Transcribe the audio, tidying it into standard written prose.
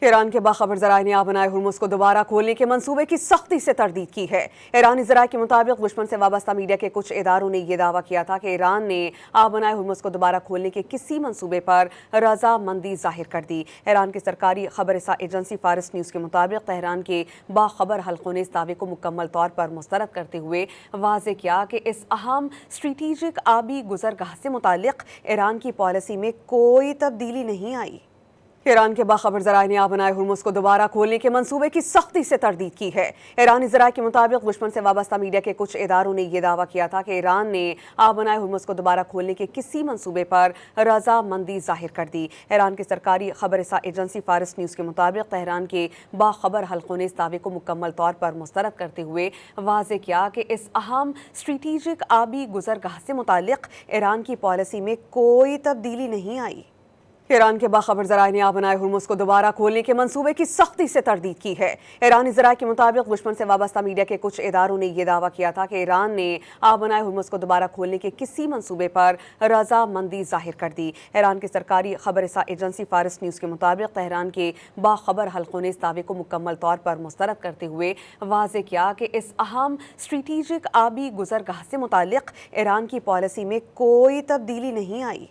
ایران کے باخبر ذرائع نے آبنائے ہرمز کو دوبارہ کھولنے کے منصوبے کی سختی سے تردید کی ہے۔ ایرانی ذرائع کے مطابق دشمن سے وابستہ میڈیا کے کچھ اداروں نے یہ دعویٰ کیا تھا کہ ایران نے آبنائے ہرمز کو دوبارہ کھولنے کے کسی منصوبے پر رضامندی ظاہر کر دی۔ ایران کی سرکاری خبر رساں ایجنسی فارس نیوز کے مطابق تہران کے باخبر حلقوں نے اس دعوے کو مکمل طور پر مسترد کرتے ہوئے واضح کیا کہ اس اہم اسٹریٹجک آبی گزرگاہ سے متعلق ایران کی پالیسی میں کوئی تبدیلی نہیں آئی۔ ایران کے باخبر ذرائع نے آبنائے ہرمز کو دوبارہ کھولنے کے منصوبے کی سختی سے تردید کی ہے۔ ایرانی ذرائع کے مطابق دشمن سے وابستہ میڈیا کے کچھ اداروں نے یہ دعویٰ کیا تھا کہ ایران نے آبنائے ہرمز کو دوبارہ کھولنے کے کسی منصوبے پر رضامندی ظاہر کر دی۔ ایران کی سرکاری خبر رساں ایجنسی فارس نیوز کے مطابق تہران کے باخبر حلقوں نے اس دعوے کو مکمل طور پر مسترد کرتے ہوئے واضح کیا کہ اس اہم اسٹریٹجک آبی گزرگاہ سے متعلق ایران کی پالیسی میں کوئی تبدیلی نہیں آئی۔ ایران کے باخبر ذرائع نے آبنائے ہرمز کو دوبارہ کھولنے کے منصوبے کی سختی سے تردید کی ہے۔ ایرانی ذرائع کے مطابق دشمن سے وابستہ میڈیا کے کچھ اداروں نے یہ دعویٰ کیا تھا کہ ایران نے آبنائے ہرمز کو دوبارہ کھولنے کے کسی منصوبے پر رضامندی ظاہر کر دی۔ ایران کی سرکاری خبر رساں ایجنسی فارس نیوز کے مطابق تہران کے باخبر حلقوں نے اس دعوے کو مکمل طور پر مسترد کرتے ہوئے واضح کیا کہ اس اہم اسٹریٹجک آبی گزرگاہ سے متعلق ایران کی پالیسی میں کوئی تبدیلی نہیں آئی۔